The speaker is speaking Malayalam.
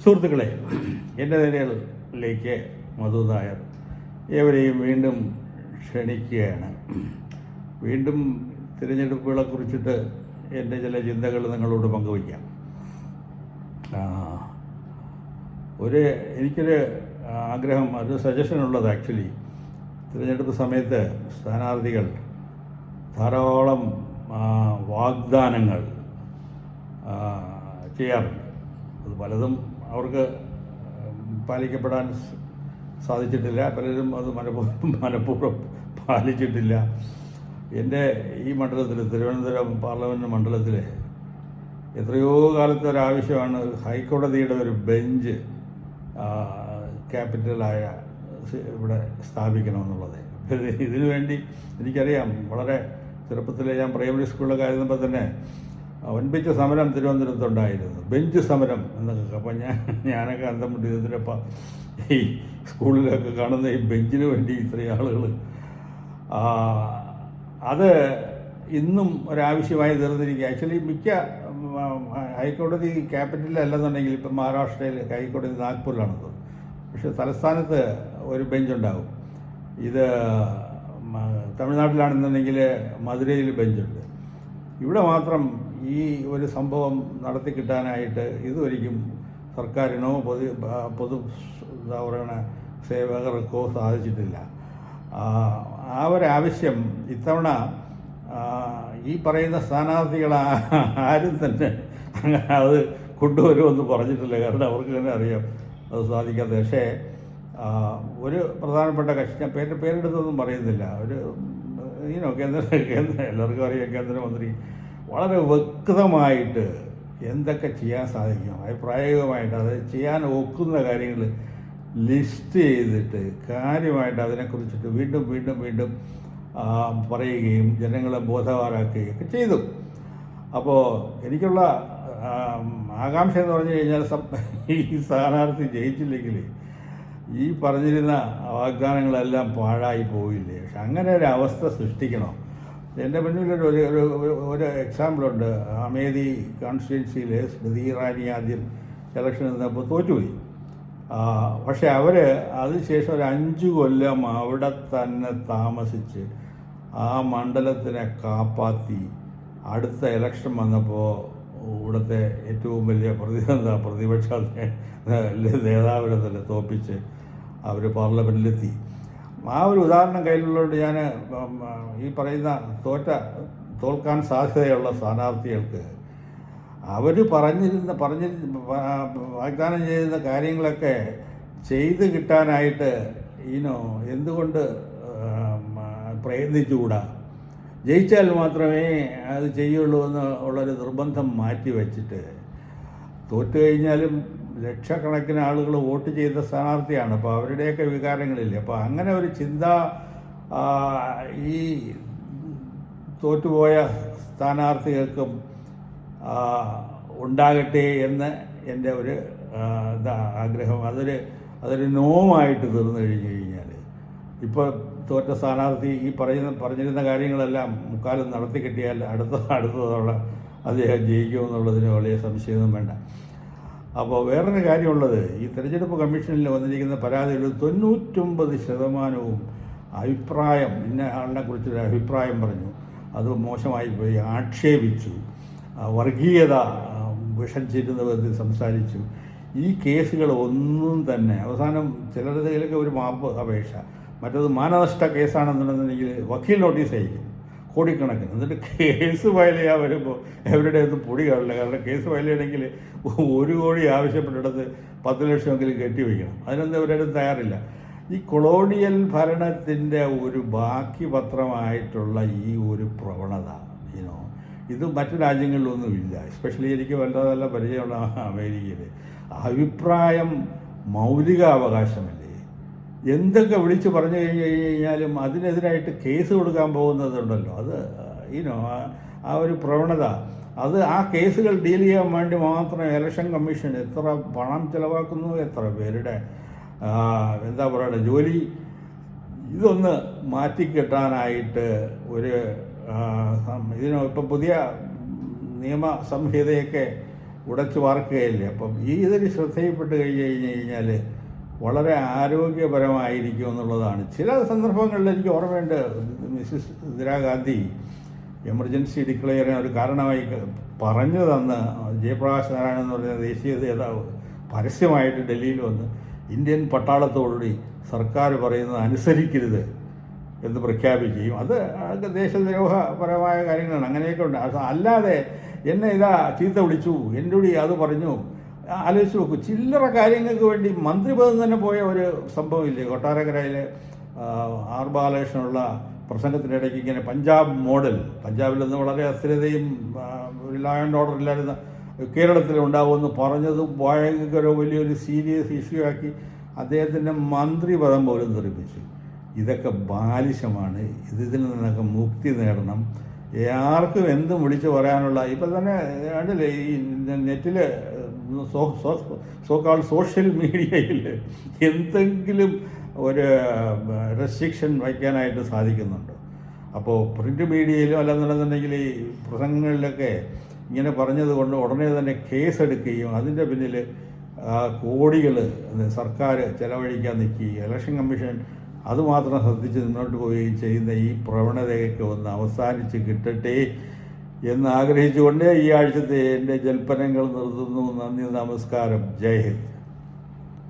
സുഹൃത്തുക്കളെ, എൻ്റെ നിലയിലേക്ക് മധു നായർ ഏവരെയും വീണ്ടും ക്ഷണിക്കുകയാണ്. വീണ്ടും തിരഞ്ഞെടുപ്പുകളെ കുറിച്ചിട്ട് എൻ്റെ ചില ചിന്തകൾ നിങ്ങളോട് പങ്കുവയ്ക്കാം. എനിക്കൊരു ആഗ്രഹം, ഒരു സജഷനുള്ളത് ആക്ച്വലി, തിരഞ്ഞെടുപ്പ് സമയത്ത് സ്ഥാനാർത്ഥികൾ ധാരാളം വാഗ്ദാനങ്ങൾ ചെയ്യാറുണ്ട്. അത് പലതും അവർക്ക് പാലിക്കപ്പെടാൻ സാധിച്ചിട്ടില്ല, പലരും അത് മനഃപൂർവ്വം പാലിച്ചിട്ടില്ല. എൻ്റെ ഈ മണ്ഡലത്തിൽ, തിരുവനന്തപുരം പാർലമെൻറ്റ് മണ്ഡലത്തിൽ എത്രയോ കാലത്തെ ഒരാവശ്യമാണ് ഹൈക്കോടതിയുടെ ഒരു ബെഞ്ച് ക്യാപിറ്റലായ ഇവിടെ സ്ഥാപിക്കണമെന്നുള്ളത്. ഇതിനു വേണ്ടി എനിക്കറിയാം, വളരെ ചെറുപ്പത്തിലെ ഞാൻ പ്രൈമറി സ്കൂളിലൊക്കെ ആയിരുന്നപ്പോൾ തന്നെ വൻപിച്ച സമരം തിരുവനന്തപുരത്തുണ്ടായിരുന്നു, ബെഞ്ച് സമരം എന്നൊക്കെ. അപ്പം ഞാനൊക്കെ അന്തം മുട്ടി ഇതിനപ്പം ഈ സ്കൂളിലൊക്കെ കാണുന്ന ഈ ബെഞ്ചിന് വേണ്ടി ഇത്രയും ആളുകൾ, അത് ഇന്നും ഒരാവശ്യമായി തീർന്നിരിക്കുക. ആക്ച്വലി മിക്ക ഹൈക്കോടതി ക്യാപിറ്റലല്ലെന്നുണ്ടെങ്കിൽ ഇപ്പം മഹാരാഷ്ട്രയിൽ ഹൈക്കോടതി നാഗ്പൂരിലാണത്, പക്ഷേ തലസ്ഥാനത്ത് ഒരു ബെഞ്ചുണ്ടാകും. ഇത് തമിഴ്നാട്ടിലാണെന്നുണ്ടെങ്കിൽ മധുരയിൽ ബെഞ്ചുണ്ട്. ഇവിടെ മാത്രം ഈ ഒരു സംഭവം നടത്തി കിട്ടാനായിട്ട് ഇതുവരെയും സർക്കാരിനോ പൊതു എന്താ പറയുക സേവകർക്കോ സാധിച്ചിട്ടില്ല. ആ ഒരാവശ്യം ഇത്തവണ ഈ പറയുന്ന സ്ഥാനാർത്ഥികൾ ആരും തന്നെ അത് കൊണ്ടുവരുമെന്ന് പറഞ്ഞിട്ടില്ല. കാരണം അവർക്ക് തന്നെ അറിയാം അത് സാധിക്കാത്ത. പക്ഷേ ഒരു പ്രധാനപ്പെട്ട കക്ഷി, ഞാൻ പേരെടുത്തൊന്നും പറയുന്നില്ല, ഒരു കേന്ദ്ര എല്ലാവർക്കും അറിയാം, കേന്ദ്രമന്ത്രി വളരെ വ്യക്തമായിട്ട് എന്തൊക്കെ ചെയ്യാൻ സാധിക്കും, പ്രായോഗികമായിട്ട് അത് ചെയ്യാൻ ഒക്കുന്ന കാര്യങ്ങൾ ലിസ്റ്റ് ചെയ്തിട്ട് കാര്യമായിട്ട് അതിനെക്കുറിച്ചിട്ട് വീണ്ടും വീണ്ടും വീണ്ടും പറയുകയും ജനങ്ങളെ ബോധവാനാക്കുകയും ഒക്കെ ചെയ്തു. അപ്പോൾ എനിക്കുള്ള ആകാംക്ഷ എന്ന് പറഞ്ഞു കഴിഞ്ഞാൽ, ഈ സ്ഥാനാർത്ഥി ജയിച്ചില്ലെങ്കിൽ ഈ പറഞ്ഞിരുന്ന വാഗ്ദാനങ്ങളെല്ലാം പാഴായി പോയില്ലേ. പക്ഷെ അങ്ങനെ ഒരു അവസ്ഥ സൃഷ്ടിക്കണം. എൻ്റെ മുന്നിലൊരു ഒരു എക്സാമ്പിളുണ്ട്. അമേധി കോൺസ്റ്റിറ്റ്യുവൻസിയിൽ സ്മൃതി ഇറാനി ആദ്യം ഇലക്ഷൻ നിന്നപ്പോൾ തോറ്റുപോയി. പക്ഷെ അവർ അതിനുശേഷം ഒരു 5 കൊല്ലം അവിടെ തന്നെ താമസിച്ച് ആ മണ്ഡലത്തിനെ കാപ്പാത്തി അടുത്ത ഇലക്ഷൻ വന്നപ്പോൾ ഇവിടുത്തെ ഏറ്റവും വലിയ പ്രതിപക്ഷ നേതാവിനെ തന്നെ തോൽപ്പിച്ച് അവർ പാർലമെൻറ്റിലെത്തി. ആ ഒരു ഉദാഹരണം കയ്യിലുള്ളതുകൊണ്ട് ഞാൻ ഈ പറയുന്ന തോൽക്കാൻ സാധ്യതയുള്ള സ്ഥാനാർത്ഥികൾക്ക് അവർ വാഗ്ദാനം ചെയ്യുന്ന കാര്യങ്ങളൊക്കെ ചെയ്ത് കിട്ടാനായിട്ട് എന്തുകൊണ്ട് പ്രയത്നിച്ചുകൂടാ? ജയിച്ചാൽ മാത്രമേ അത് ചെയ്യുള്ളൂ എന്ന് ഉള്ളൊരു നിർബന്ധം മാറ്റി വച്ചിട്ട്, തോറ്റു കഴിഞ്ഞാലും ലക്ഷക്കണക്കിന് ആളുകൾ വോട്ട് ചെയ്ത സ്ഥാനാർത്ഥിയാണ്. അപ്പോൾ അവരുടെയൊക്കെ വികാരങ്ങളില്ല. അപ്പോൾ അങ്ങനെ ഒരു ചിന്ത ഈ തോറ്റുപോയ സ്ഥാനാർത്ഥികൾക്കും ഉണ്ടാകട്ടെ എന്ന് എൻ്റെ ഒരു ആഗ്രഹം. അതൊരു നോമായിട്ട് തീർന്നു കഴിഞ്ഞു കഴിഞ്ഞാൽ, ഇപ്പോൾ തോറ്റ സ്ഥാനാർത്ഥി ഈ പറഞ്ഞിരുന്ന കാര്യങ്ങളെല്ലാം മുക്കാലം നടത്തി കിട്ടിയാൽ അടുത്തതോടെ അദ്ദേഹം ജയിക്കുമെന്നുള്ളതിന് വലിയ സംശയമൊന്നും വേണ്ട. അപ്പോൾ വേറൊരു കാര്യമുള്ളത്, ഈ തെരഞ്ഞെടുപ്പ് കമ്മീഷനിൽ വന്നിരിക്കുന്ന പരാതികളിൽ 99% അഭിപ്രായം, ഇന്ന ആളിനെ കുറിച്ചൊരു അഭിപ്രായം പറഞ്ഞു, അത് മോശമായി പോയി, ആക്ഷേപിച്ചു, വർഗീയത വിഷം ചേരുന്ന വിധത്തിൽ സംസാരിച്ചു. ഈ കേസുകൾ ഒന്നും തന്നെ അവസാനം ചിലരുടെയൊക്കെ ഒരു മാപ്പ് അപേക്ഷ, മറ്റത് മാനനഷ്ട കേസാണെന്നുണ്ടെന്നുണ്ടെങ്കിൽ വക്കീൽ നോട്ടീസ് അയക്കും കോടിക്കണക്കിന്. എന്നിട്ട് കേസ് ഫയൽ ചെയ്യാൻ വരുമ്പോൾ എവരുടെ ഒന്നും പൊടി കാണില്ല. കാരണം കേസ് ഫയൽ ചെയ്യണമെങ്കിൽ 1 കോടി ആവശ്യപ്പെട്ടിടത്ത് 10 ലക്ഷമെങ്കിലും കെട്ടിവയ്ക്കണം. അതിനൊന്നും ഇവരും തയ്യാറില്ല. ഈ കൊളോണിയൽ ഭരണത്തിൻ്റെ ഒരു ബാക്കി പത്രമായിട്ടുള്ള ഈ ഒരു പ്രവണത ഇത് മറ്റു രാജ്യങ്ങളിലൊന്നുമില്ല. എസ്പെഷ്യലി എനിക്ക് വല്ലാതല്ല പരിചയമുള്ള അമേരിക്കയിൽ അഭിപ്രായം മൗലികാവകാശമല്ലേ. എന്തൊക്കെ വിളിച്ച് പറഞ്ഞു കഴിഞ്ഞാലും അതിനെതിരായിട്ട് കേസ് കൊടുക്കാൻ പോകുന്നതുണ്ടല്ലോ, അത് ആ ഒരു പ്രവണത, അത് ആ കേസുകൾ ഡീൽ ചെയ്യാൻ വേണ്ടി മാത്രം ഇലക്ഷൻ കമ്മീഷൻ എത്ര പണം ചിലവാക്കുന്നു, എത്ര പേരുടെ എന്താ പറയുക ജോലി. ഇതൊന്ന് മാറ്റിക്കെട്ടാനായിട്ട് ഇപ്പം പുതിയ നിയമ സംഹിതയൊക്കെ ഉടച്ചു വാർക്കുകയല്ലേ. അപ്പം ഇതിൽ ശ്രദ്ധയിൽപ്പെട്ട് കഴിഞ്ഞ് കഴിഞ്ഞാൽ വളരെ ആരോഗ്യപരമായിരിക്കും എന്നുള്ളതാണ്. ചില സന്ദർഭങ്ങളിൽ എനിക്ക് ഓർമ്മയുണ്ട്, മിസ്സിസ് ഇന്ദിരാഗാന്ധി എമർജൻസി ഡിക്ലെയർ ചെയ്യാൻ ഒരു കാരണമായി പറഞ്ഞു തന്ന് ജയപ്രകാശ് നാരായണൻ എന്ന് പറയുന്ന ദേശീയ നേതാവ് പരസ്യമായിട്ട് ഡൽഹിയിൽ വന്ന് ഇന്ത്യൻ പട്ടാളത്തോടുകൂടി സർക്കാർ പറയുന്നത് അനുസരിക്കരുത് എന്ന് പ്രഖ്യാപിക്കുകയും അത് ദേശദ്രോഹപരമായ കാര്യങ്ങളാണ്. അങ്ങനെയൊക്കെ ഉണ്ട്. അല്ലാതെ എന്നെ ചീത്ത വിളിച്ചു, എൻ്റെ കൂടി അത് പറഞ്ഞു, ആലോചിച്ച് നോക്കൂ. ചില്ലറ കാര്യങ്ങൾക്ക് വേണ്ടി മന്ത്രിപദം തന്നെ പോയ ഒരു സംഭവമില്ലേ കൊട്ടാരക്കരയിലെ ആർ ബാലകൃഷ്ണനുള്ള പ്രസംഗത്തിൻ്റെ ഇടയ്ക്ക് ഇങ്ങനെ പഞ്ചാബ് മോഡൽ, പഞ്ചാബിൽ നിന്ന് വളരെ അസ്ഥിരതയും ഒരു ലോ ആൻഡ് ഓർഡർ ഇല്ലായിരുന്ന കേരളത്തിൽ ഉണ്ടാവുമെന്ന് പറഞ്ഞത് ഭയങ്കര വലിയൊരു സീരിയസ് ഇഷ്യൂ ആക്കി അദ്ദേഹത്തിൻ്റെ മന്ത്രിപദം പോലും തെറിപ്പിച്ചു. ഇതൊക്കെ ബാലിശമാണ്. ഇതിൽ നിന്നൊക്കെ മുക്തി നേടണം. ആർക്കും എന്തും വിളിച്ച് പറയാനുള്ള ഇപ്പം തന്നെ കണ്ടില്ലേ ഈ നെറ്റിൽ സോക്കാൾ സോഷ്യൽ മീഡിയയിൽ എന്തെങ്കിലും ഒരു റെസ്ട്രിക്ഷൻ വയ്ക്കാനായിട്ട് സാധിക്കുന്നുണ്ട്. അപ്പോൾ പ്രിൻ്റ് മീഡിയയിലും അല്ലെന്നുണ്ടെന്നുണ്ടെങ്കിൽ ഈ പ്രസംഗങ്ങളിലൊക്കെ ഇങ്ങനെ പറഞ്ഞത് കൊണ്ട് ഉടനെ തന്നെ കേസെടുക്കുകയും അതിൻ്റെ പിന്നിൽ കോടികൾ സർക്കാർ ചെലവഴിക്കാൻ നിൽക്കുകയും ഇലക്ഷൻ കമ്മീഷൻ അതുമാത്രം ശ്രദ്ധിച്ച് മുന്നോട്ട് പോവുകയും ചെയ്യുന്ന ഈ പ്രവണതയൊക്കെ ഒന്ന് അവസാനിച്ച് കിട്ടട്ടെ എന്ന് ആഗ്രഹിച്ചുകൊണ്ട് ഈ ആഴ്ചത്തെ എൻ്റെ ജൽപ്പനങ്ങൾ നിർത്തുന്നു. നന്ദി, നമസ്കാരം, ജയ് ഹിന്ദ്.